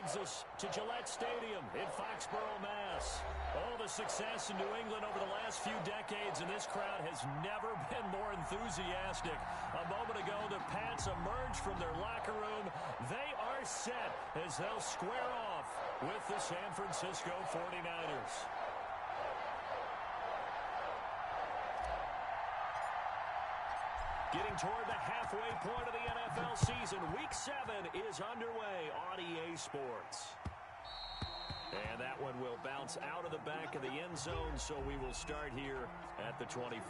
brings us to Gillette Stadium in Foxborough, Mass. All the success in New England over the last few decades, and this crowd has never been more enthusiastic. A moment ago, the Pats emerged from their locker room. They are set as they'll square off with the San Francisco 49ers. Getting toward the halfway point of the NFL season, Week 7 is underway on EA Sports. And that one will bounce out of the back of the end zone, so we will start here at the 25.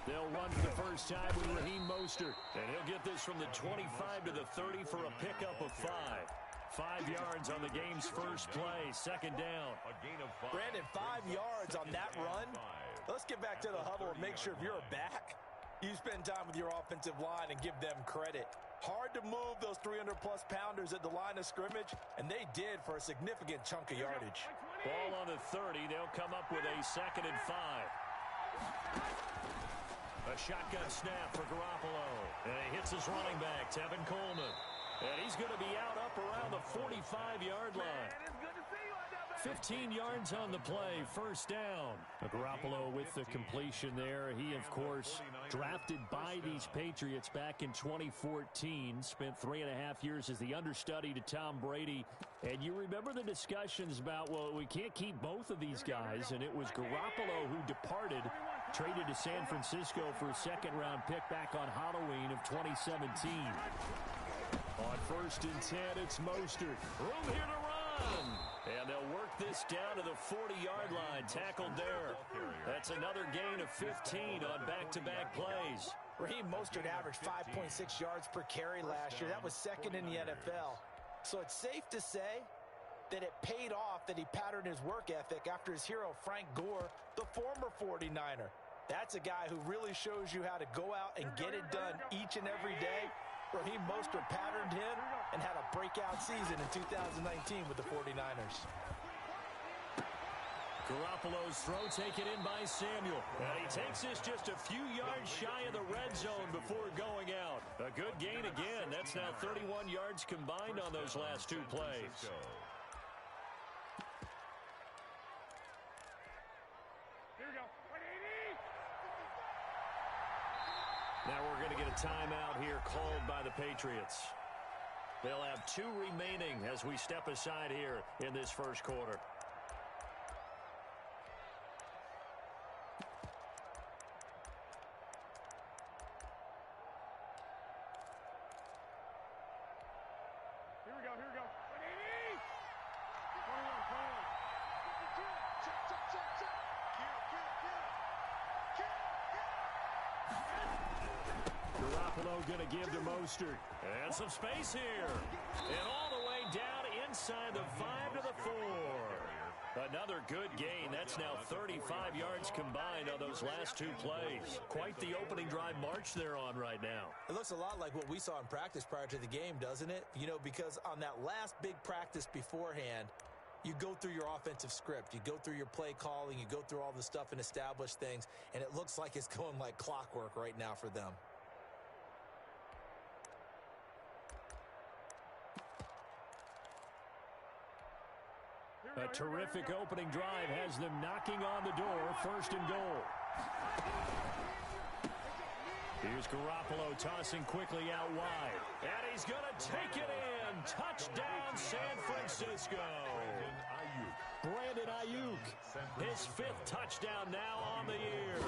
They'll run for the first time with Raheem Mostert. And he'll get this from the 25 to the 30 for a pickup of 5. 5 yards on the game's first play. Second down. Brandon, 5 yards on that run. Let's get back to the huddle and make sure if you're a back, you spend time with your offensive line and give them credit. Hard to move those 300-plus pounders at the line of scrimmage, and they did for a significant chunk of yardage. Ball on the 30. They'll come up with a 2nd and 5. A shotgun snap for Garoppolo. And he hits his running back, Tevin Coleman. And he's going to be out up around the 45-yard line. 15 yards on the play, first down. Garoppolo with the completion there. He, of course, drafted by these Patriots back in 2014. Spent 3.5 years as the understudy to Tom Brady. And you remember the discussions about, well, we can't keep both of these guys. And it was Garoppolo who departed, traded to San Francisco for a second-round pick back on Halloween of 2017. On 1st and 10, it's Mostert. Room here to run. And they'll work this down to the 40-yard line. Tackled there. That's another gain of 15 on back-to-back plays. Raheem Mostert averaged 5.6 yards per carry last year. That was second in the NFL. So it's safe to say that it paid off that he patterned his work ethic after his hero, Frank Gore, the former 49er. That's a guy who really shows you how to go out and get it done each and every day. Raheem Mostert patterned him and had a breakout season in 2019 with the 49ers. Garoppolo's throw taken in by Samuel. And he takes this just a few yards shy of the red zone before going out. A good gain again. That's now 31 yards combined on those last 2 plays. Now we're going to get a timeout here called by the Patriots. They'll have 2 remaining as we step aside here in this first quarter. Here we go. Garoppolo going to give to Mostert. And some space here. And all the way down inside the 5 to the 4. Another good gain. That's now 35 yards combined on those last 2 plays. Quite the opening drive march they're on right now. It looks a lot like what we saw in practice prior to the game, doesn't it? You know, because on that last big practice beforehand, you go through your offensive script. You go through your play calling. You go through all the stuff and establish things. And it looks like it's going like clockwork right now for them. A terrific opening drive has them knocking on the door. 1st and goal. Here's Garoppolo tossing quickly out wide. And he's going to take it in. Touchdown, San Francisco. Brandon Ayuk. His 5th touchdown now on the year.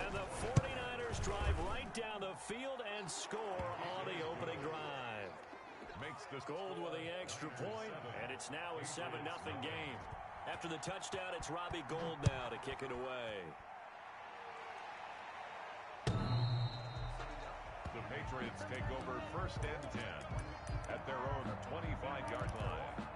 And the 49ers drive right down the field and score on the opening drive. Gold with the extra point, and it's now a 7-0 game. After the touchdown, it's Robbie Gould now to kick it away. The Patriots take over 1st and 10 at their own 25-yard line.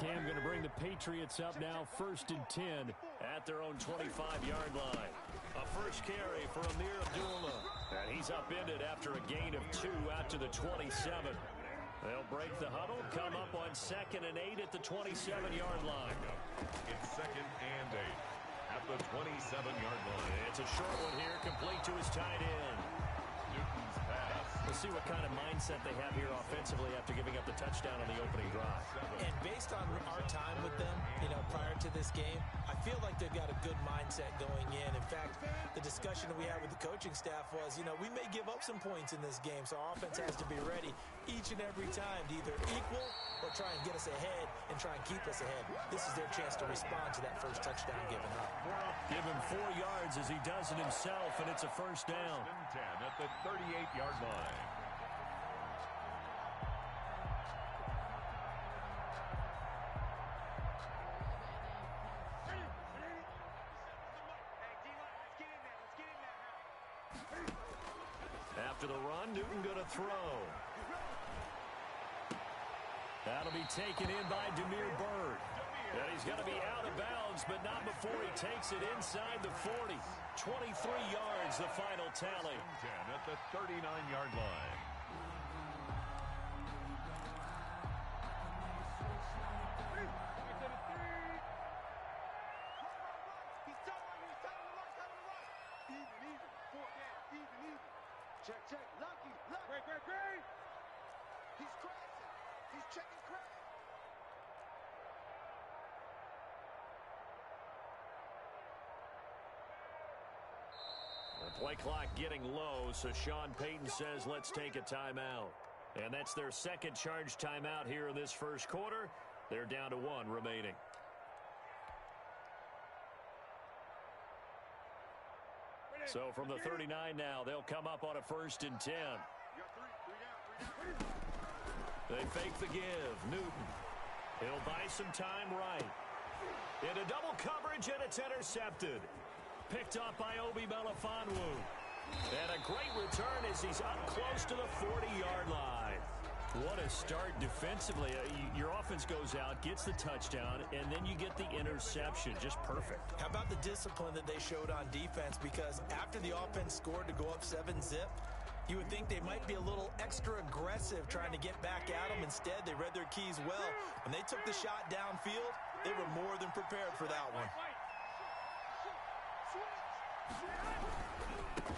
Cam going to bring the Patriots up now 1st and 10 at their own 25-yard line. A first carry for Amir Abdullah. And he's upended after a gain of 2 out to the 27. They'll break the huddle, come up on 2nd and 8 at the 27-yard line. It's 2nd and 8 at the 27-yard line. It's a short one here, complete to his tight end. Newton's pass. We'll see what kind of mindset they have here offensively after giving up the touchdown on the opening drive. And based on our time with them, prior to this game, I feel like they've got a good mindset going in. In fact, the discussion that we had with the coaching staff was, we may give up some points in this game, so our offense has to be ready each and every time to either equal or try and get us ahead and try and keep us ahead. This is their chance to respond to that first touchdown given up. Give him 4 yards as he does it himself, and it's a first down. 10 at the 38-yard line. After the run, Newton going to throw. That'll be taken in by Demir Bird. And he's going to be out of bounds, but not before he takes it inside the 40. 23 yards, the final tally. 10 at the 39-yard line. Check. Lucky. Great. He's crossing. He's checking crack. The play clock getting low, so Sean Payton says let's take a timeout. And that's their second charge timeout here in this first quarter. They're down to 1 remaining. So from the 39 now, they'll come up on a 1st and 10. They fake the give. Newton. He'll buy some time right. Into double coverage, and it's intercepted. Picked up by Obi Melifonwu. And a great return as he's up close to the 40-yard line. What a start defensively. Your offense goes out, gets the touchdown, and then you get the interception. Just perfect. How about the discipline that they showed on defense? Because after the offense scored to go up 7-zip, you would think they might be a little extra aggressive trying to get back at them. Instead, they read their keys well. When they took the shot downfield, they were more than prepared for that one.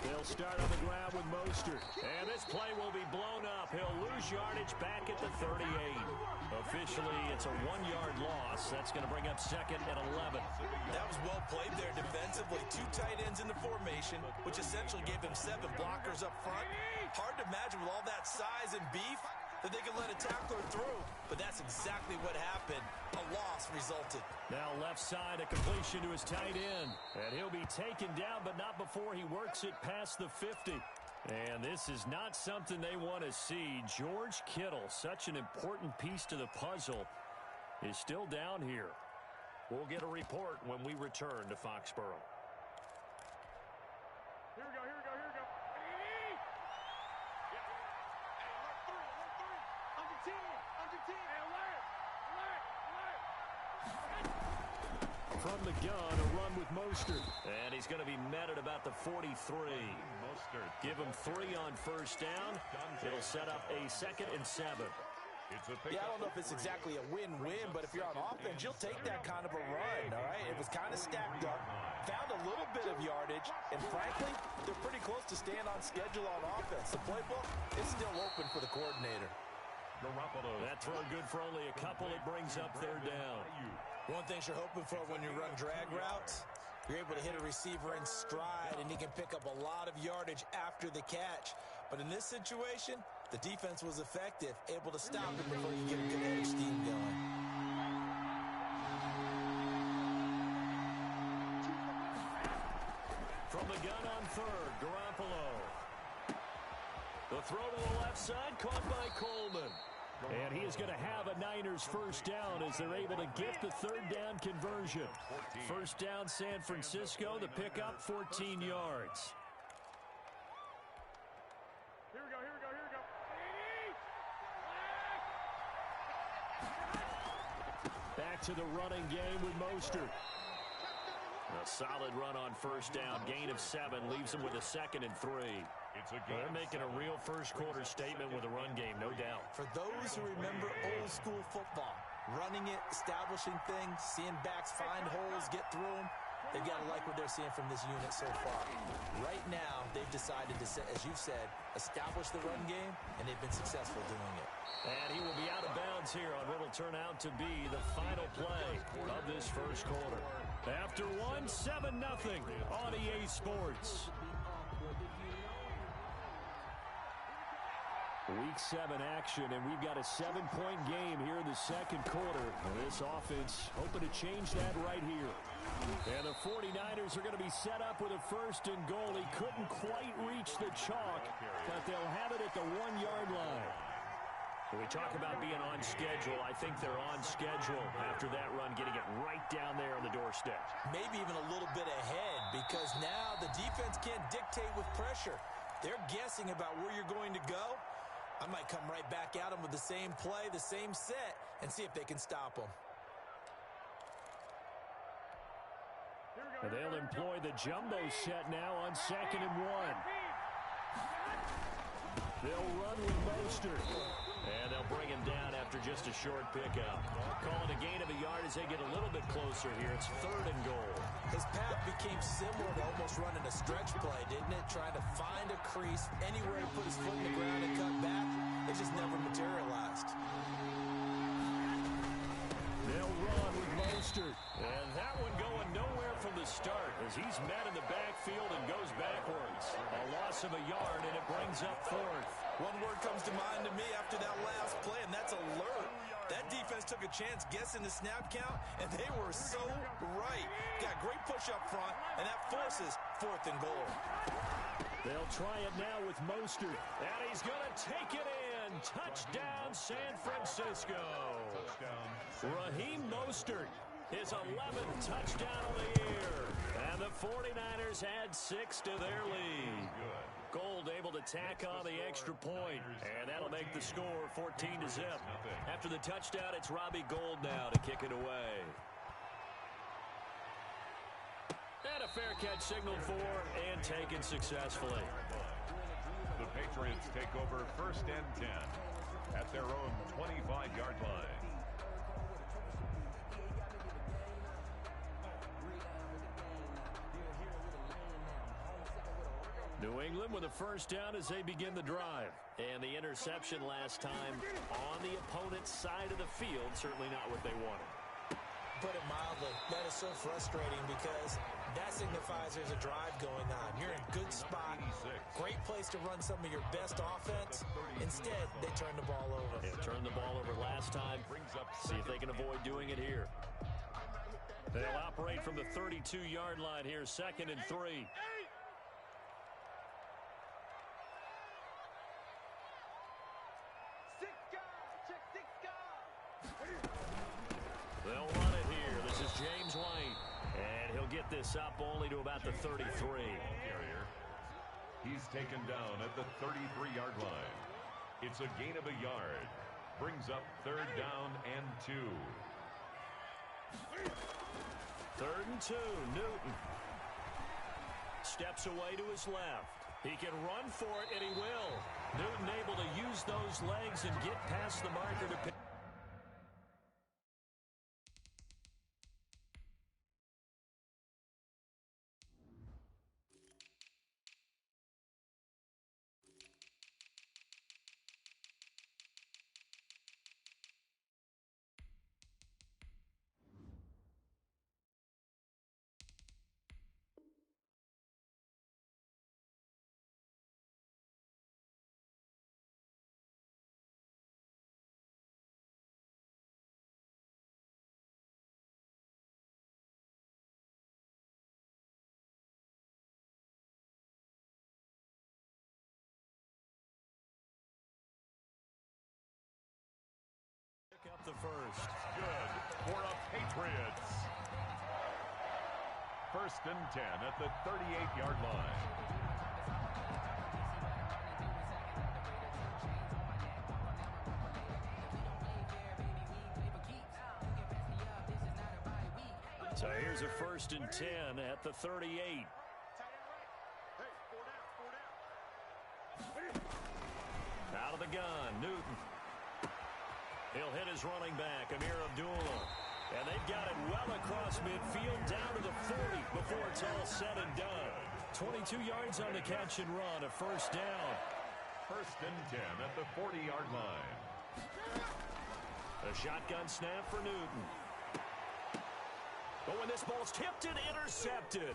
They'll start on the ground with Mostert. And this play will be blown up. He'll lose yardage back at the 38. Officially, it's a 1-yard loss. That's going to bring up 2nd and 11. That was well played there defensively. 2 tight ends in the formation, which essentially gave him 7 blockers up front. Hard to imagine with all that size and beef that they could let a tackler through. But that's exactly what happened. A loss resulted. Now left side, a completion to his tight end. And he'll be taken down, but not before he works it past the 50. And this is not something they want to see. George Kittle, such an important piece to the puzzle, is still down here. We'll get a report when we return to Foxborough. Here we go. Under 10. Hey, alert. From the gun, a run with Mostert. And he's going to be met at about the 43. Mostert. Give him 3 on first down. It'll set up a 2nd and 7. Yeah, I don't know if it's exactly a win-win, but if you're on offense, you'll take that kind of a run, all right? It was kind of stacked up, found a little bit of yardage, and frankly, they're pretty close to staying on schedule on offense. The playbook is still open for the coordinator. That throw good for only a couple. It brings up 3rd down. One thing you're hoping for when you run drag routes, you're able to hit a receiver in stride, and he can pick up a lot of yardage after the catch. But in this situation, the defense was effective, able to stop him before you get a good head of steam going. From the gun on 3rd, Garoppolo. The throw to the left side, caught by Coleman. And he is going to have a Niners first down as they're able to get the 3rd down conversion. First down, San Francisco. The pickup, 14 yards. Here we go. to the running game with Mostert. A solid run on first down. Gain of 7 leaves them with a 2nd and 3. They're making a real first-quarter statement with a run game, no doubt. For those who remember old-school football, running it, establishing things, seeing backs find holes, get through them, they've got to like what they're seeing from this unit so far. Right now, they've decided to, as you've said, establish the run game, and they've been successful doing it. And he will be out of bounds here on what will turn out to be the final play of this first quarter. After 7-0 on EA Sports. Week 7 action, and we've got a 7-point game here in the second quarter. This offense hoping to change that right here. And the 49ers are going to be set up with a 1st and goal. He couldn't quite reach the chalk, but they'll have it at the 1-yard line. When we talk about being on schedule, I think they're on schedule after that run, getting it right down there on the doorstep. Maybe even a little bit ahead, because now the defense can't dictate with pressure. They're guessing about where you're going to go. I might come right back at them with the same play, the same set, and see if they can stop them. They'll employ the jumbo set now on 2nd and 1. They'll run with Mostert. And they'll bring him down after just a short pickup. Calling a gain of a yard as they get a little bit closer here. It's 3rd and goal. His path became similar to almost running a stretch play, didn't it? Trying to find a crease, anywhere to put his foot in the ground and cut back. It just never materialized. They'll run with Mostert. And that one going nowhere from the start as he's met in the backfield and goes backwards. A loss of a yard, and it brings up 4th. One word comes to mind to me after that last play, and that's alert. That defense took a chance guessing the snap count, and they were so right. Got great push up front, and that forces 4th and goal. They'll try it now with Mostert, and he's going to take it in. Touchdown, San Francisco. Raheem Mostert, his 11th touchdown of the year. And the 49ers add 6 to their lead. Gold able to tack on the extra point, and that'll make the score 14-0. After the touchdown, it's Robbie Gould now to kick it away. And a fair catch signaled for and taken successfully. The Patriots take over 1st and 10 at their own 25-yard line. New England with a 1st down as they begin the drive. And the interception last time on the opponent's side of the field, certainly not what they wanted. Put it mildly, that is so frustrating because that signifies there's a drive going on. You're in a good spot, great place to run some of your best offense. Instead, they turn the ball over. They turned the ball over last time. See if they can avoid doing it here. They'll operate from the 32-yard line here, 2nd and 3. They'll run it here. This is James White. And he'll get this up only to about the 33. He's taken down at the 33-yard line. It's a gain of a yard. Brings up 3rd down and 2. 3rd and 2. Newton steps away to his left. He can run for it, and he will. Newton able to use those legs and get past the marker to pick. Up the first. Good for a Patriots. 1st and 10 at the 38-yard line. So here's a 1st and 10 at the 38. Out of the gun, Newton. He'll hit his running back, Amir Abdullah. And they've got it well across midfield, down to the 40 before it's all said and done. 22 yards on the catch and run, a 1st down. 1st and 10 at the 40-yard line. A shotgun snap for Newton. But when this ball's tipped and intercepted.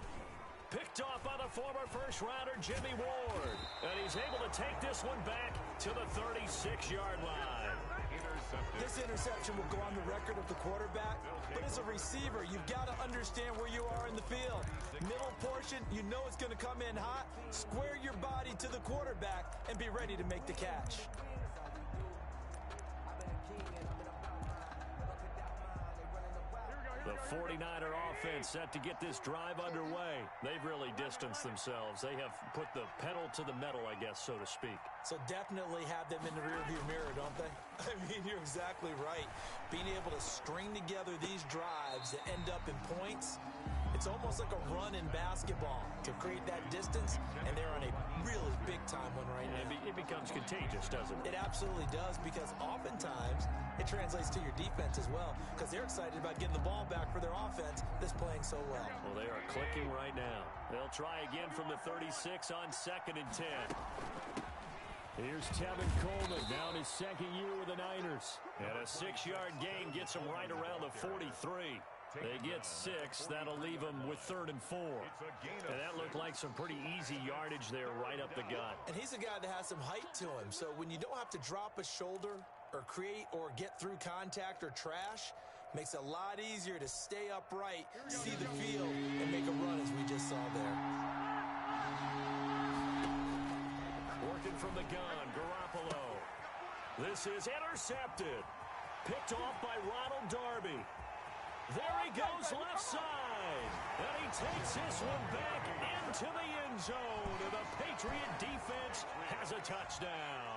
Picked off by the former first-rounder Jimmy Ward. And he's able to take this one back to the 36-yard line. This interception will go on the record of the quarterback, but as a receiver, you've got to understand where you are in the field. Middle portion, you know it's going to come in hot. Square your body to the quarterback and be ready to make the catch. The 49er offense set to get this drive underway. They've really distanced themselves. They have put the pedal to the metal, I guess, so to speak. So definitely have them in the rearview mirror, don't they? I mean, you're exactly right. Being able to string together these drives that end up in points, it's almost like a run in basketball to create that distance, and they're on a really big-time one right now. It becomes contagious, doesn't it? It absolutely does, because oftentimes it translates to your defense as well, because they're excited about getting the ball back for their offense that's playing so well. Well, they are clicking right now. They'll try again from the 36 on 2nd and 10. Here's Tevin Coleman, now in his 2nd year with the Niners. And a 6-yard gain gets him right around the 43. They get 6. That'll leave them with 3rd and 4. And that looked like some pretty easy yardage there right up the gut. And he's a guy that has some height to him. So when you don't have to drop a shoulder or create or get through contact or trash, makes it a lot easier to stay upright, see the field, and make a run as we just saw there. Working from the gun, Garoppolo. This is intercepted. Picked off by Ronald Darby. There he goes left side. And he takes this one back into the end zone. And the Patriot defense has a touchdown.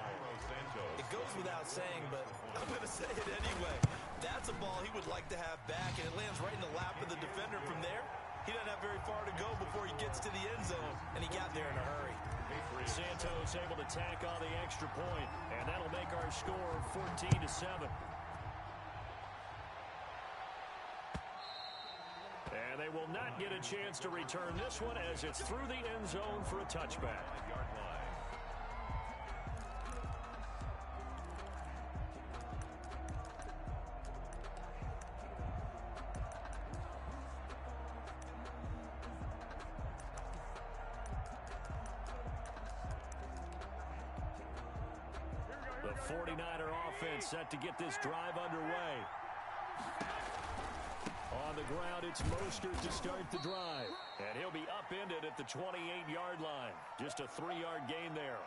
It goes without saying, but I'm going to say it anyway. That's a ball he would like to have back, and it lands right in the lap of the defender from there. He doesn't have very far to go before he gets to the end zone, and he got there in a hurry. Santos able to tack on the extra point, and that'll make our score 14-7. And they will not get a chance to return this one as it's through the end zone for a touchback. The 49er offense set to get this drive underway. On the ground, it's Mostert to start the drive. And he'll be upended at the 28-yard line. Just a 3-yard gain there.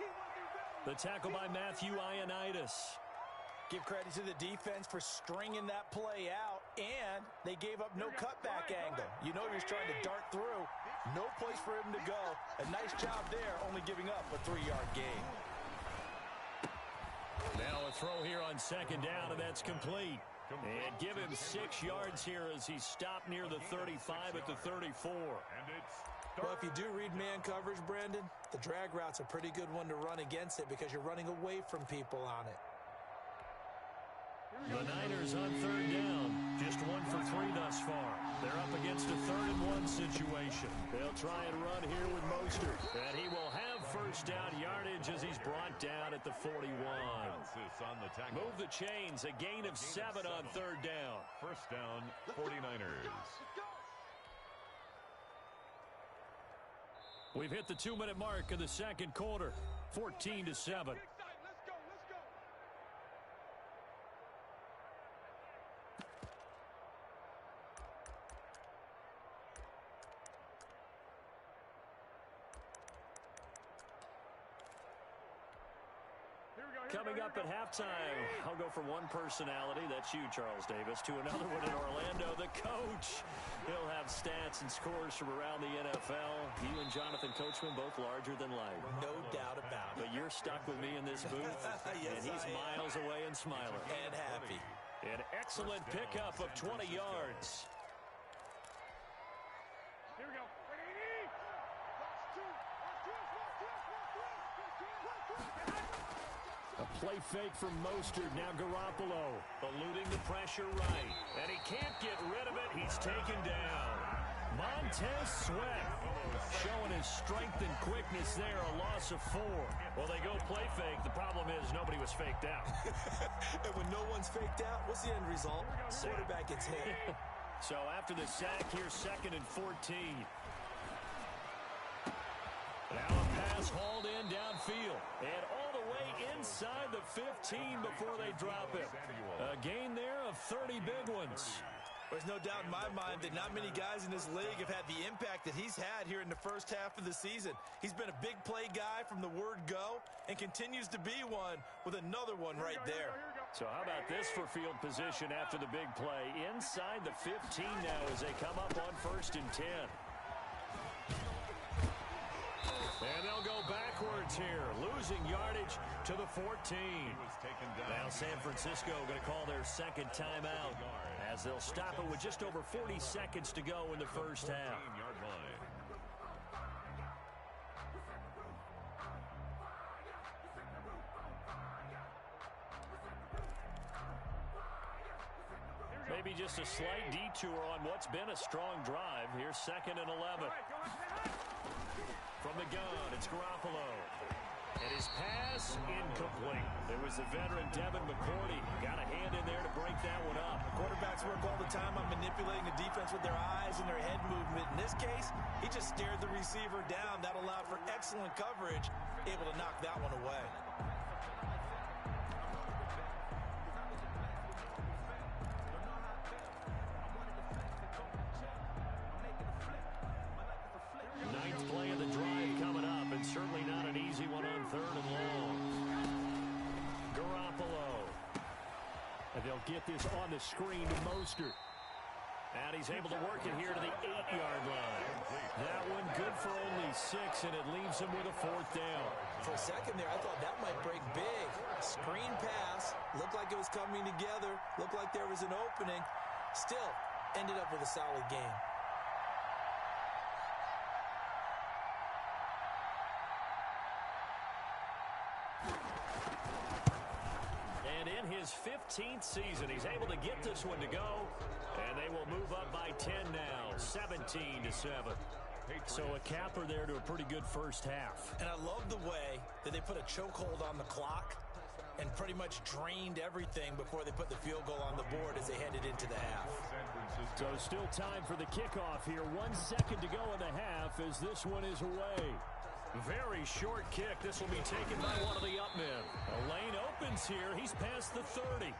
The tackle by Matthew Ioannidis. Give credit to the defense for stringing that play out, and they gave up no cutback angle. You know he was trying to dart through. No place for him to go. A nice job there, only giving up a 3-yard gain. Now a throw here on 2nd down, and that's complete. And give him 6 yards here as he's stopped near the 35 at the 34. Well, if you do read man coverage, Brandon, the drag route's a pretty good one to run against it because you're running away from people on it. The Niners on 3rd down. Just 1 for 3 thus far. They're up against a 3rd and 1 situation. They'll try and run here with Mostert. And he will have 1st down yardage as he's brought down at the 41. Move the chains. A gain of 7 on 3rd down. 1st down, 49ers. We've hit the 2-minute mark of the 2nd quarter. 14-7. Coming up at halftime, I'll go from one personality, that's you, Charles Davis, to another one in Orlando, the coach. He'll have stats and scores from around the NFL. You and Jonathan Coachman both larger than life. No doubt about it. But you're stuck with me in this booth, yes, and he's miles away and smiling. And happy. An excellent pickup of 20 yards. play fake from Mostert. Now Garoppolo eluding the pressure right. And he can't get rid of it. He's taken down. Montez Sweat showing his strength and quickness there. A loss of 4. Well, they go play fake. The problem is nobody was faked out. And when no one's faked out, what's the end result? Quarterback gets hit. So after the sack, here's 2nd and 14. Now a pass hauled in downfield. And all the way inside the 15 before they drop it. A gain there of 30 big ones. There's no doubt in my mind that not many guys in this league have had the impact that he's had here in the first half of the season. He's been a big play guy from the word go and continues to be one with another one right there. So how about this for field position after the big play? Inside the 15 now as they come up on 1st and 10. And they'll go backwards here, losing yardage to the 14. Now San Francisco going to call their 2nd timeout as they'll stop it with just over 40 seconds to go in the first half. Maybe just a slight detour on what's been a strong drive. Here's 2nd and 11. From the gun, it's Garoppolo. And his pass, incomplete. It was the veteran Devin McCourty. Got a hand in there to break that one up. Quarterbacks work all the time on manipulating the defense with their eyes and their head movement. In this case, he just stared the receiver down. That allowed for excellent coverage, able to knock that one away. Ninth play of the drive coming up, and certainly not an easy one on 3rd and long. Garoppolo. And they'll get this on the screen to Mostert. And he's able to work it here to the 8-yard line. That one good for only 6, and it leaves him with a 4th down. For a second there, I thought that might break big. Screen pass. Looked like it was coming together. Looked like there was an opening. Still, ended up with a solid game. And in his 15th season, he's able to get this one to go. And they will move up by 10 now, 17-7. So a capper there to a pretty good first half. And I love the way that they put a chokehold on the clock and pretty much drained everything before they put the field goal on the board as they headed into the half. So still time for the kickoff here. 1 second to go in the half as this one is away. Very short kick. This will be taken by one of the up men. A lane opens here. He's past the 30.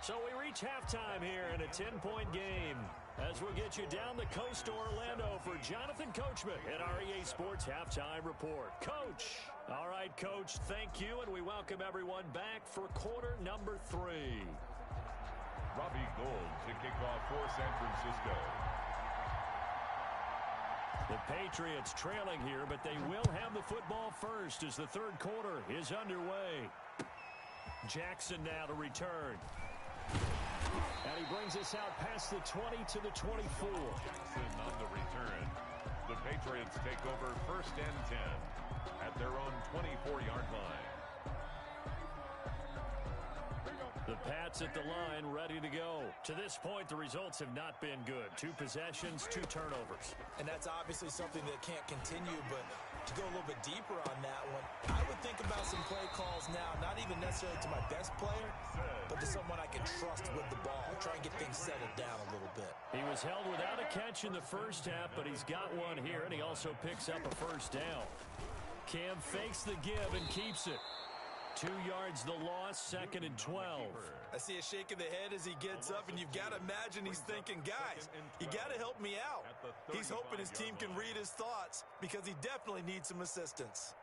So we reach halftime here in a 10-point game as we'll get you down the coast to Orlando for Jonathan Coachman at our EA Sports Halftime Report. Coach. All right, Coach, thank you, and we welcome everyone back for quarter number 3. Robbie Gould to kick off for San Francisco. The Patriots trailing here, but they will have the football first as the 3rd quarter is underway. Jackson now to return. And he brings us out past the 20 to the 24. Jackson on the return. The Patriots take over 1st and 10 at their own 24-yard line. The Pats at the line, ready to go. To this point, the results have not been good. 2 possessions, 2 turnovers. And that's obviously something that can't continue, but to go a little bit deeper on that one, I would think about some play calls now, not even necessarily to my best player, but to someone I can trust with the ball. Try and get things settled down a little bit. He was held without a catch in the first half, but he's got one here, and he also picks up a 1st down. Cam fakes the give and keeps it. 2 yards the loss, 2nd and 12. I see a shake of the head as he gets up, and you've got to imagine he's thinking, guys, you got to help me out. He's hoping his team can read his thoughts because he definitely needs some assistance.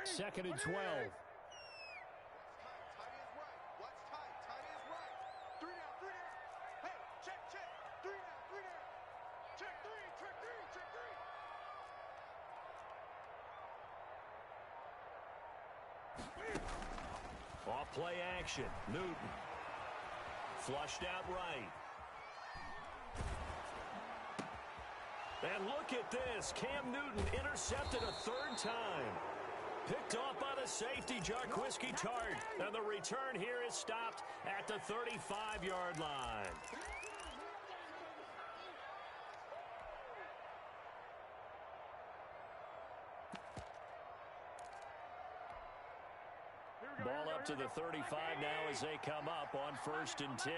2nd and 12. Off play action. Newton. Flushed out right. And look at this. Cam Newton intercepted a 3rd time. Picked off by the safety, Jarquiski Tart. And the return here is stopped at the 35-yard line. Ball up to the 35 now as they come up on 1st and 10.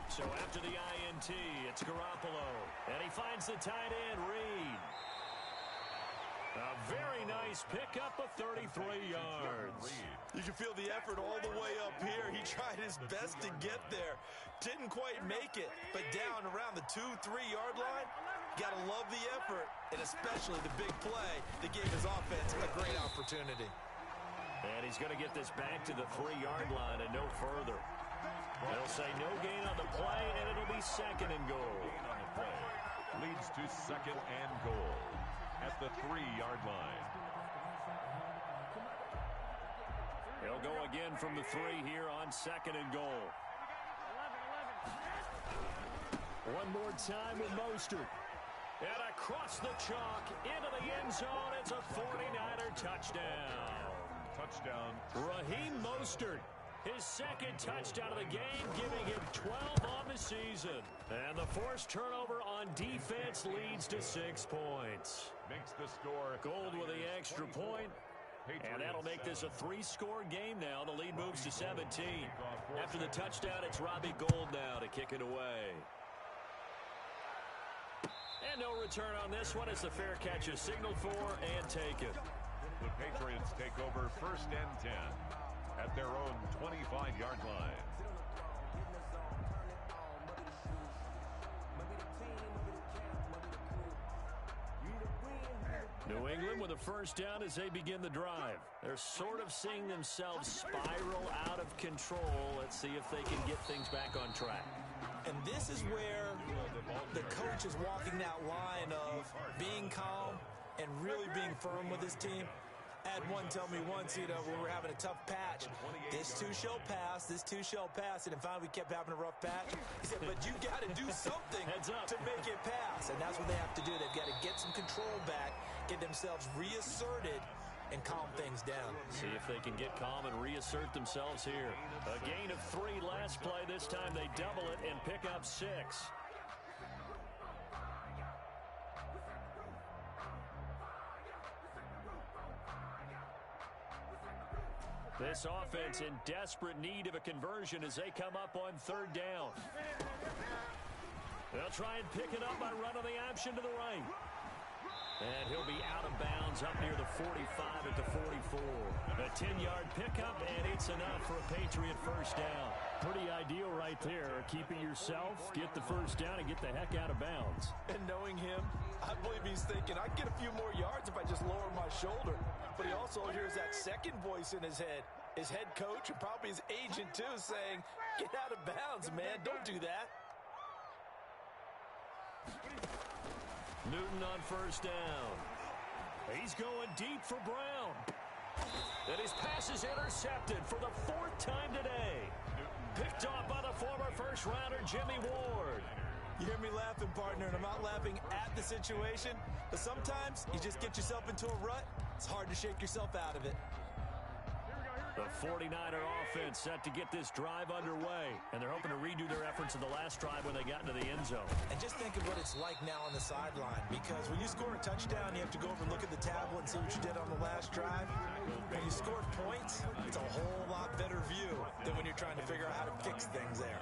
So after the INT, it's Garoppolo. And he finds the tight end, Reed. A very nice pickup of 33 yards. You can feel the effort all the way up here. He tried his best to get there. Didn't quite make it, but down around the 2-3-yard line, gotta love the effort, and especially the big play that gave his offense a great opportunity. And he's going to get this back to the 3-yard line and no further. They'll say no gain on the play, and it'll be 2nd and goal. Leads to 2nd and goal at the 3-yard line. He'll go again from the 3 here on 2nd and goal. One more time with Mostert. And across the chalk into the end zone. It's a 49er touchdown. Touchdown. Raheem Mostert, his 2nd touchdown of the game, giving him 12 on the season. And the forced turnover on defense leads to 6 points. Makes the score. Gold with the extra point. And that'll make this a 3-score game now. The lead moves to 17. After the touchdown, it's Robbie Gould now to kick it away. And no return on this one as the fair catch is signaled for and taken. The Patriots take over 1st and 10 at their own 25-yard line. New England with a 1st down as they begin the drive. They're sort of seeing themselves spiral out of control. Let's see if they can get things back on track. And this is where the coach is walking that line of being calm and really being firm with his team. I had one tell me once, when we were having a tough patch, this too shall pass, this too shall pass. And finally we kept having a rough patch. He said, but you got to do something to make it pass. And that's what they have to do. They've got to get some control back, get themselves reasserted, and calm things down. See if they can get calm and reassert themselves here. A gain of 3 last play. This time they double it and pick up 6. This offense in desperate need of a conversion as they come up on 3rd down. They'll try and pick it up by running the option to the right. And he'll be out of bounds up near the 45 at the 44. A 10-yard pickup, and it's enough for a Patriot 1st down. Pretty ideal right there. Keep it yourself, get the 1st down, and get the heck out of bounds. And knowing him, I believe he's thinking, I can get a few more yards if I just lower my shoulder. But he also hears that second voice in his head. His head coach and probably his agent, too, saying, get out of bounds, man. Don't do that. Newton on 1st down. He's going deep for Brown. And his pass is intercepted for the 4th time today. Picked off by the former 1st-rounder Jimmy Ward. You hear me laughing, partner, and I'm not laughing at the situation, but sometimes you just get yourself into a rut. It's hard to shake yourself out of it. The 49er offense set to get this drive underway, and they're hoping to redo their efforts in the last drive when they got into the end zone. And just think of what it's like now on the sideline, because when you score a touchdown, you have to go over and look at the tablet and see what you did on the last drive. When you score points, it's a whole lot better view than when you're trying to figure out how to fix things there.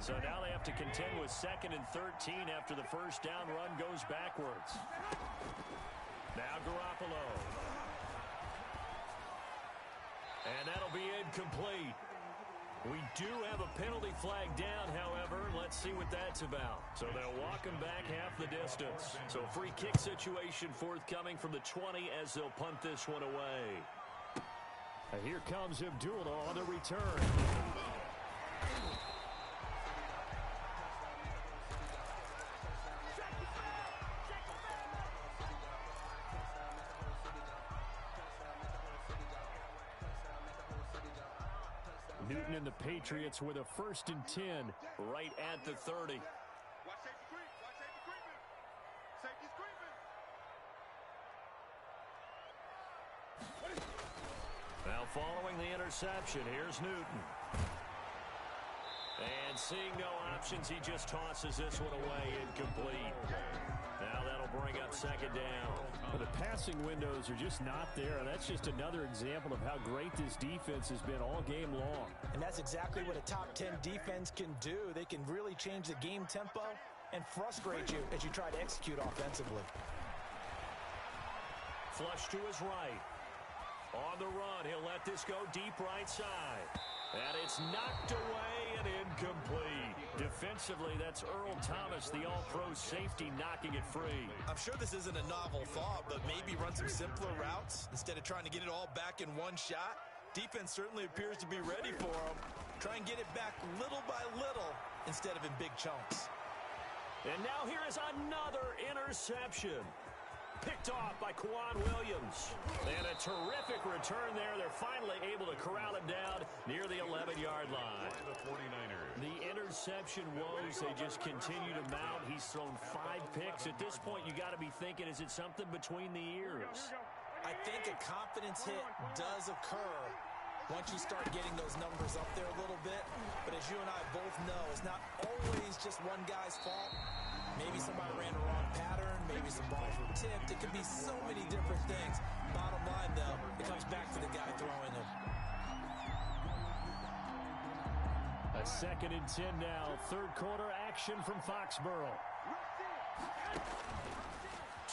So now they have to contend with 2nd and 13 after the 1st down run goes backwards. Now Garoppolo. And that'll be incomplete. We do have a penalty flag down, however. Let's see what that's about. So they'll walk him back half the distance. So free kick situation forthcoming from the 20 as they'll punt this one away. And here comes Abdullah on the return. Newton and the Patriots with a 1st and 10 right at the 30. Watch safety creep. Watch safety creeping. Safety's creeping. Now following the interception, here's Newton. And seeing no options, he just tosses this one away, incomplete. Now that'll bring up 2nd down. Well, the passing windows are just not there. That's just another example of how great this defense has been all game long. And that's exactly what a top 10 defense can do. They can really change the game tempo and frustrate you as you try to execute offensively. Flush to his right. On the run, he'll let this go deep right side. And it's knocked away and incomplete. Defensively, that's Earl Thomas, the all-pro safety, knocking it free. I'm sure this isn't a novel thought, but maybe run some simpler routes instead of trying to get it all back in one shot. Defense certainly appears to be ready for him. Try and get it back little by little instead of in big chunks. And now here is another interception. Picked off by Quan Williams. And a terrific return there. They're finally able to corral him down near the 11-yard line. The interception woes, they just continue to mount. He's thrown 5 picks. At this point, you got to be thinking, is it something between the ears? I think a confidence hit does occur once you start getting those numbers up there a little bit. But as you and I both know, it's not always just one guy's fault. Maybe somebody ran the wrong pattern. Maybe some balls were tipped. It could be so many different things. Bottom line, though, it comes back to the guy throwing them. A 2nd and 10 now. 3rd quarter action from Foxborough.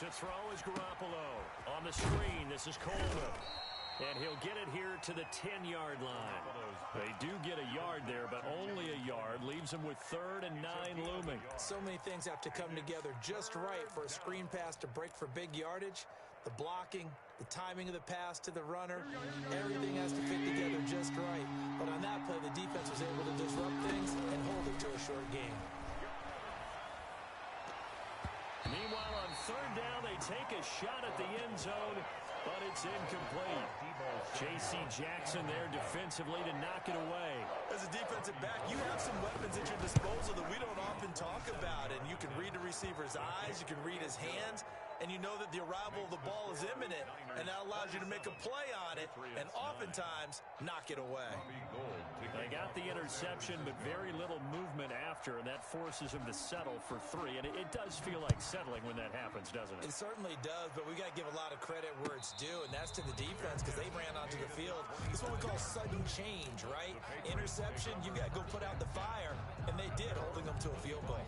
To throw is Garoppolo. On the screen, this is Coleman. And he'll get it here to the 10-yard line. They do get a yard there, but only a yard. Leaves them with 3rd and 9 looming. So many things have to come together just right for a screen pass to break for big yardage. The blocking, the timing of the pass to the runner, everything has to fit together just right. But on that play, the defense was able to disrupt things and hold it to a short game. Meanwhile, on 3rd down, they take a shot at the end zone, but it's incomplete. J.C. Jackson there defensively to knock it away. As a defensive back, you have some weapons at your disposal that we don't often talk about. And you can read the receiver's eyes, you can read his hands, and you know that the arrival of the ball is imminent, and that allows you to make a play on it and oftentimes knock it away. They got the interception, but very little movement after, and that forces him to settle for 3. And it does feel like settling when that happens, doesn't it? It certainly does, but we got to give a lot of credit where it's due, and that's to the defense because they ran onto the field. It's what we call sudden change, right? Interception, you got to go put out the fire, and they did, holding them to a field goal.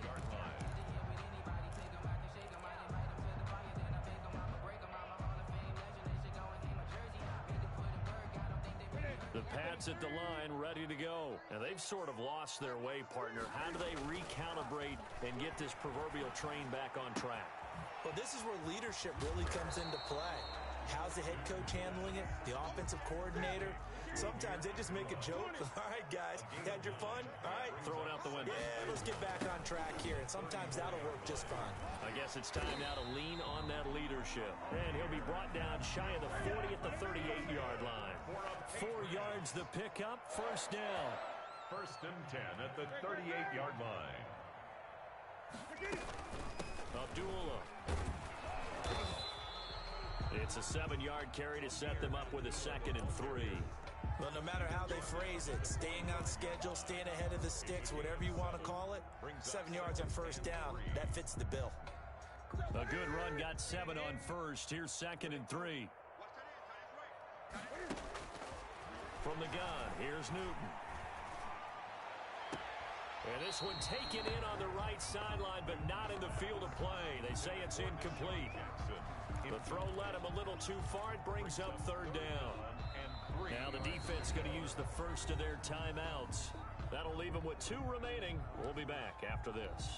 The Pats at the line, ready to go. And they've sort of lost their way, partner. How do they recalibrate and get this proverbial train back on track? Well, this is where leadership really comes into play. How's the head coach handling it? The offensive coordinator? Sometimes they just make a joke. All right, guys, you had your fun? All right. Throw it out the window. Yeah, let's get back on track here. And sometimes that'll work just fine. I guess it's time now to lean on that leadership. And he'll be brought down shy of the 40 at the 38-yard line. 4 yards the pickup, 1st down. 1st and 10 at the 38-yard line. Abdullah. It's a 7-yard carry to set them up with a 2nd and 3. Well, no matter how they phrase it, staying on schedule, staying ahead of the sticks, whatever you want to call it, 7 yards on 1st down, that fits the bill. A good run, got 7 on 1st. Here's 2nd and 3. From the gun, here's Newton. And this one taken in on the right sideline, but not in the field of play. They say it's incomplete. The throw led him a little too far. It brings up 3rd down. Now the defense going to use the first of their timeouts. That'll leave them with 2 remaining. We'll be back after this.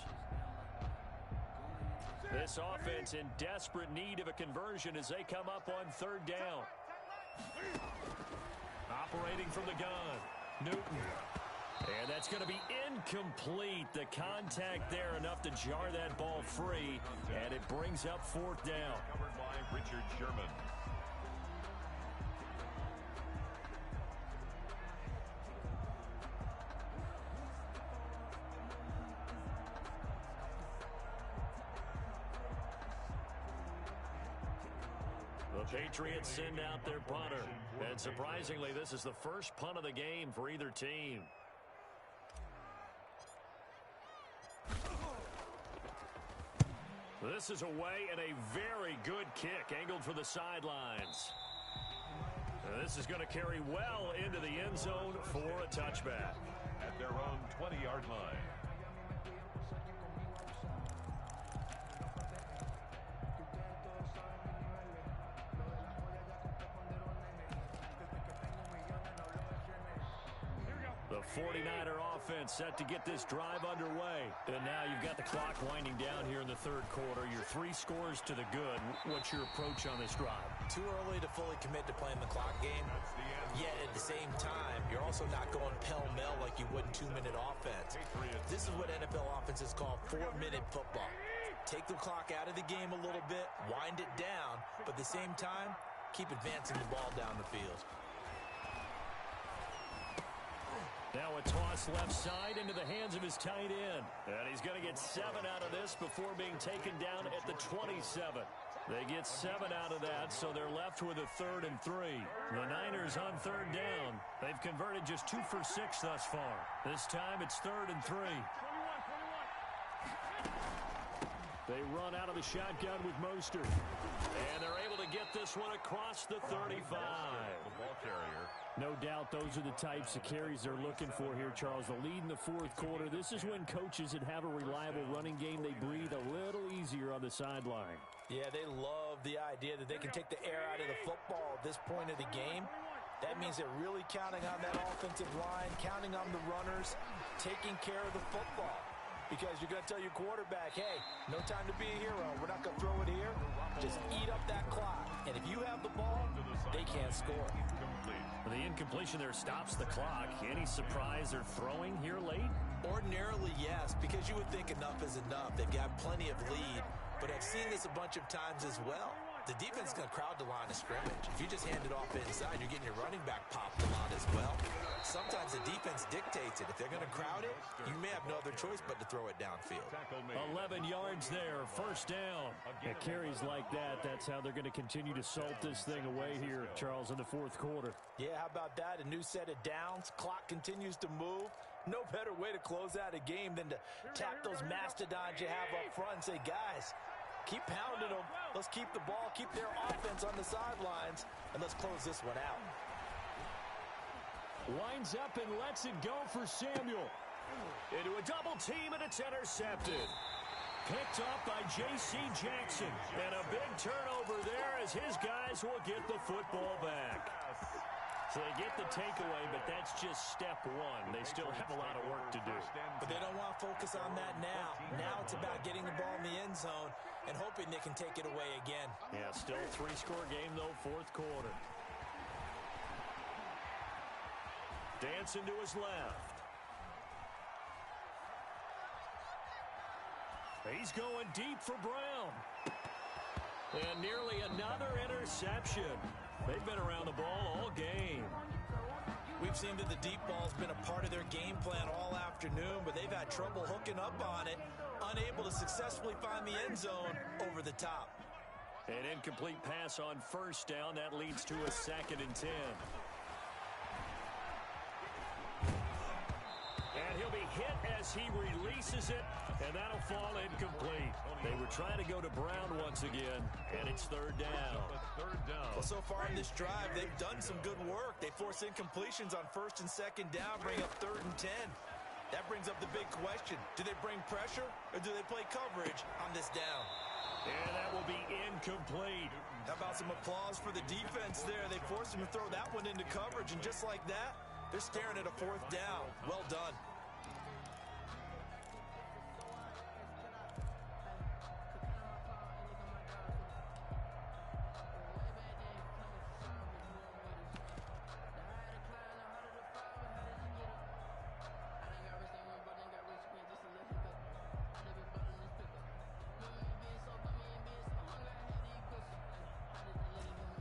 This offense in desperate need of a conversion as they come up on 3rd down. Operating from the gun, Newton. And that's going to be incomplete. The contact there enough to jar that ball free, and it brings up 4th down. Covered by Richard Sherman. The Patriots send out their punter. And surprisingly, this is the first punt of the game for either team. This is away and a very good kick angled for the sidelines. This is going to carry well into the end zone for a touchback. At their own 20-yard line. The 49er offense set to get this drive underway. And now you've got the clock winding down here in the third quarter. You're 3 scores to the good. What's your approach on this drive? Too early to fully commit to playing the clock game. Yet at the same time, you're also not going pell-mell like you would in 2-minute offense. This is what NFL offenses call 4-minute football. Take the clock out of the game a little bit, wind it down, but at the same time, keep advancing the ball down the field. Now a toss left side into the hands of his tight end. And he's going to get 7 out of this before being taken down at the 27. They get 7 out of that, so they're left with a 3rd and 3. The Niners on 3rd down. They've converted just 2 for 6 thus far. This time it's 3rd and 3. They run out of the shotgun with Mostert. And they're able to get this one across the 35. The ball carrier. No doubt those are the types of carries they're looking for here, Charles. The lead in the fourth quarter. This is when coaches that have a reliable running game, they breathe a little easier on the sideline. Yeah, they love the idea that they can take the air out of the football at this point of the game. That means they're really counting on that offensive line, counting on the runners, taking care of the football. Because you're going to tell your quarterback, hey, no time to be a hero. We're not going to throw it here. Just eat up that clock. And if you have the ball, they can't score. The incompletion there stops the clock. Any surprise they're throwing here late? Ordinarily, yes, because you would think enough is enough. They've got plenty of lead, but I've seen this a bunch of times as well. The defense is going to crowd the line of scrimmage. If you just hand it off inside, you're getting your running back popped a lot as well. Sometimes the defense dictates it. If they're going to crowd it, you may have no other choice but to throw it downfield. 11 yards there, first down. At carries like that, that's how they're going to continue to salt this thing away here, Charles, in the fourth quarter. Yeah, how about that? A new set of downs. Clock continues to move. No better way to close out a game than to tap those mastodons you have up front and say, guys, keep pounding them. Let's keep the ball, keep their offense on the sidelines, and let's close this one out. Winds up and lets it go for Samuel. Into a double team, and it's intercepted. Picked up by J.C. Jackson. And a big turnover there as his guys will get the football back. So they get the takeaway, but that's just step one. They still have a lot of work to do. But they don't want to focus on that now. Now it's about getting the ball in the end zone and hoping they can take it away again. Yeah, still a 3-score game, though, fourth quarter. Dancing to his left. He's going deep for Brown. And nearly another interception. They've been around the ball all game. We've seen that the deep ball's been a part of their game plan all afternoon, but they've had trouble hooking up on it, unable to successfully find the end zone over the top. An incomplete pass on first down. That leads to a 2nd and 10. And he'll be hit as he releases it, and that'll fall incomplete. They were trying to go to Brown once again, and it's 3rd down. Well, so far in this drive, they've done some good work. They force incompletions on 1st and 2nd down, bring up 3rd and 10. That brings up the big question. Do they bring pressure, or do they play coverage on this down? And that will be incomplete. How about some applause for the defense there? They forced him to throw that one into coverage, and just like that, they're staring at a 4th down. Well done.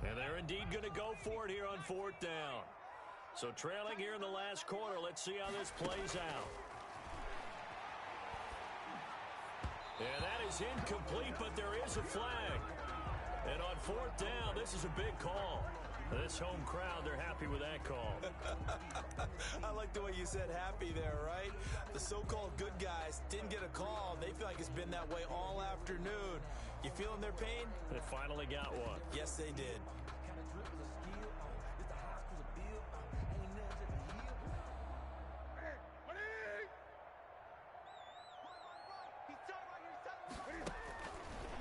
And they're indeed going to go for it here on 4th down. So trailing here in the last quarter, let's see how this plays out. And that is incomplete, but there is a flag. And on fourth down, this is a big call. This home crowd, they're happy with that call. I like the way you said happy there, right? The so-called good guys didn't get a call. They feel like it's been that way all afternoon. You feeling their pain? They finally got one. Yes, they did.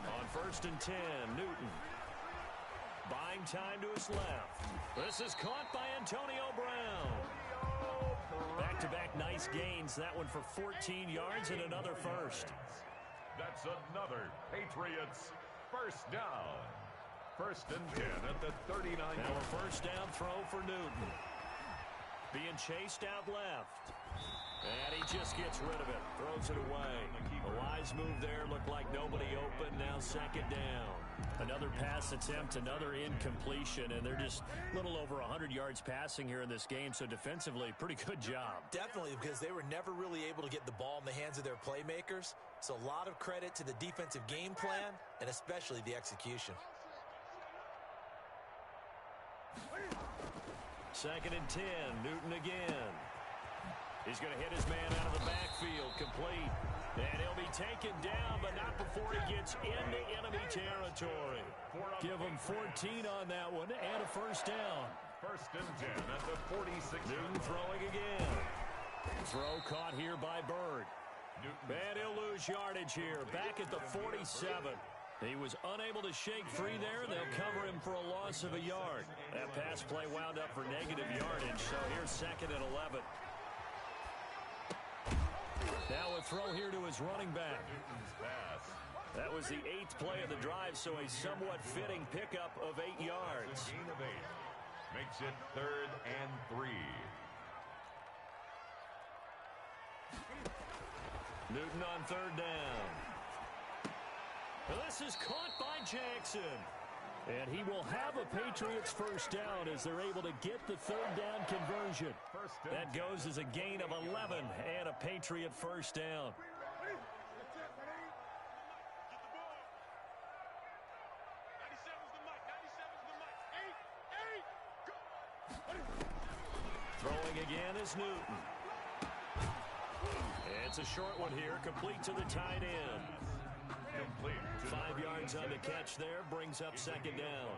On 1st and 10, Newton. Buying time to his left. This is caught by Antonio Brown. Back-to-back nice gains. That one for 14 yards and another first. That's another Patriots first down. 1st and 10 at the 39. Now a first down throw for Newton. Being chased out left. And he just gets rid of it. Throws it away. A wise move there. Looked like nobody open. Now 2nd down. Another pass attempt, another incompletion, and they're just a little over 100 yards passing here in this game, so defensively, pretty good job. Definitely, because they were never really able to get the ball in the hands of their playmakers. So a lot of credit to the defensive game plan, and especially the execution. 2nd and 10, Newton again. He's going to hit his man out of the backfield, complete. And he'll be taken down, but not before he gets into enemy territory. Give him 14 on that one and a first down. 1st and 10 at the 46. Newton throwing again. Throw caught here by Bird. And he'll lose yardage here, back at the 47. He was unable to shake free there. They'll cover him for a loss of a yard. That pass play wound up for negative yardage, so here's 2nd and 11. Now a throw here to his running back. That was the 8th play of the drive, so a somewhat fitting pickup of 8 yards. Gain of 8. Makes it 3rd and 3. Newton on 3rd down. This is caught by Jackson. And he will have a Patriots first down as they're able to get the 3rd down conversion. That goes as a gain of 11 and a Patriot first down. Throwing again is Newton. It's a short one here, complete to the tight end. 5 yards on the catch there, brings up 2nd down.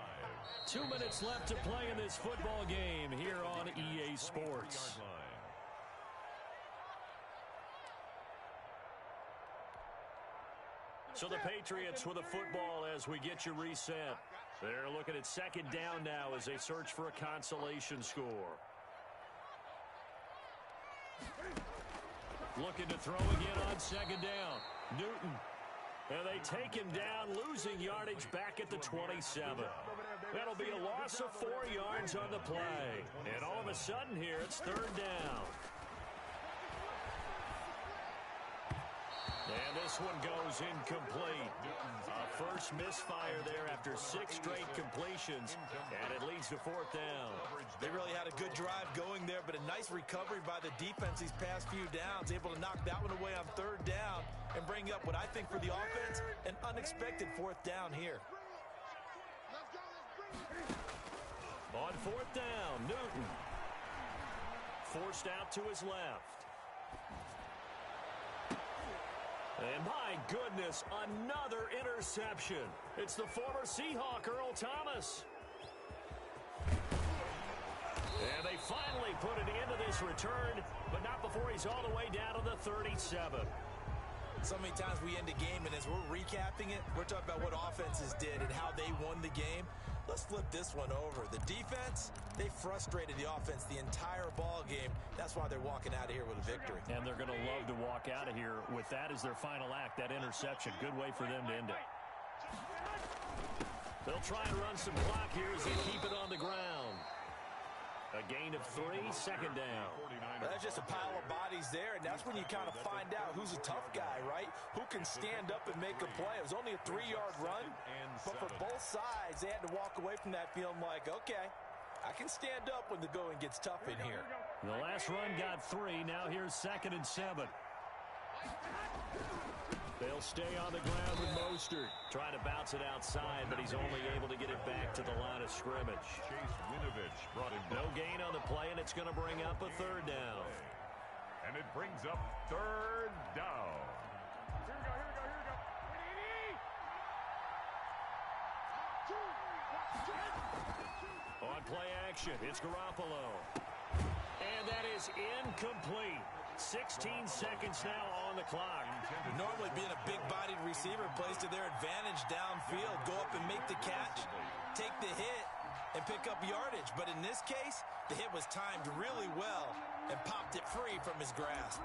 2 minutes left to play in this football game here on EA Sports. So the Patriots with a football as we get you reset. They're looking at 2nd down now as they search for a consolation score. Looking to throw again on 2nd down. Newton. And they take him down, losing yardage back at the 27. That'll be a loss of 4 yards on the play. And all of a sudden here, it's 3rd down. And this one goes incomplete. First misfire there after 6 straight completions, and it leads to 4th down. They really had a good drive going there, but a nice recovery by the defense these past few downs, able to knock that one away on 3rd down and bring up what I think for the offense, an unexpected 4th down here. On 4th down, Newton. Forced out to his left. And my goodness, another interception. It's the former Seahawk, Earl Thomas. And they finally put an end to this return, but not before he's all the way down to the 37. So many times we end a game, and as we're recapping it, we're talking about what offenses did and how they won the game. Let's flip this one over. The defense, they frustrated the offense the entire ball game. That's why they're walking out of here with a victory. And they're going to love to walk out of here with that as their final act, that interception. Good way for them to end it. They'll try and run some clock here as they keep it on the ground. A gain of 3, 2nd down. That's just a pile of bodies there, and that's when you kind of find out who's a tough guy, right? Who can stand up and make a play. It was only a 3-yard run, but for both sides, they had to walk away from that feeling like, okay, I can stand up when the going gets tough in here. The last run got 3. Now here's 2nd and 7. They'll stay on the ground with Mostert. Trying to bounce it outside, but he's only able to get it back to the line of scrimmage. Chase Winovich brought him No gain on the play, and it's going to bring up a third down. And it brings up third down. Here we go, here we go, here we go. On play action, it's Garoppolo. And that is incomplete. 16 seconds now on the clock. Normally being a big-bodied receiver plays to their advantage downfield. Go up and make the catch, take the hit, and pick up yardage. But in this case, the hit was timed really well and popped it free from his grasp.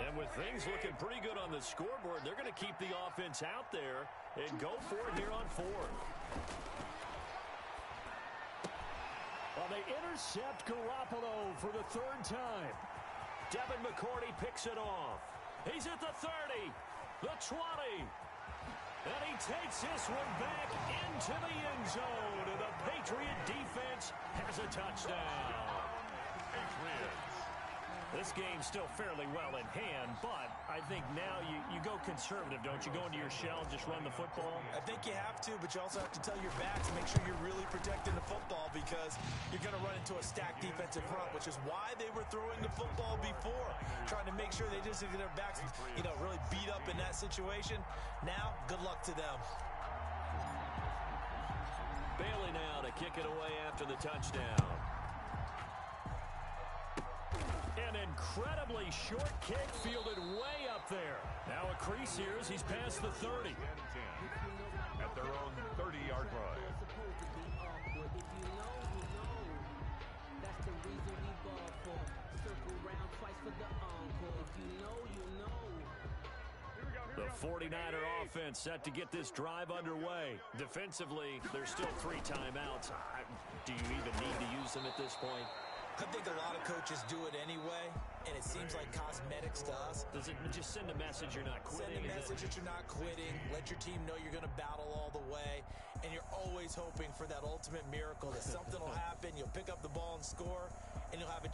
And with things looking pretty good on the scoreboard, they're going to keep the offense out there and go for it here on fourth. Well, they intercept Garoppolo for the third time. Devin McCourty picks it off. He's at the 30, the 20. And he takes this one back into the end zone. And the Patriot defense has a touchdown. Patriots. This game's still fairly well in hand, but I think now you go conservative, don't you? Go into your shell and just run the football? I think you have to, but you also have to tell your backs to make sure you're really protecting the football because you're going to run into a stacked defensive front, which is why they were throwing the football before, trying to make sure they just get their backs, really beat up in that situation. Now, good luck to them. Bailey now to kick it away after the touchdown. An incredibly short kick fielded way up there. Now a crease here as he's past the 30. At their own 30-yard line. The 49er offense set to get this drive underway. Defensively, there's still 3 timeouts. Do you even need to use them at this point? I think a lot of coaches do it anyway, and it seems like cosmetics to us. Does it just send a message you're not quitting? Send a message that you're not quitting. Let your team know you're going to battle all the way, and you're always hoping for that ultimate miracle that something will happen, you'll pick up the ball and score, and you'll have a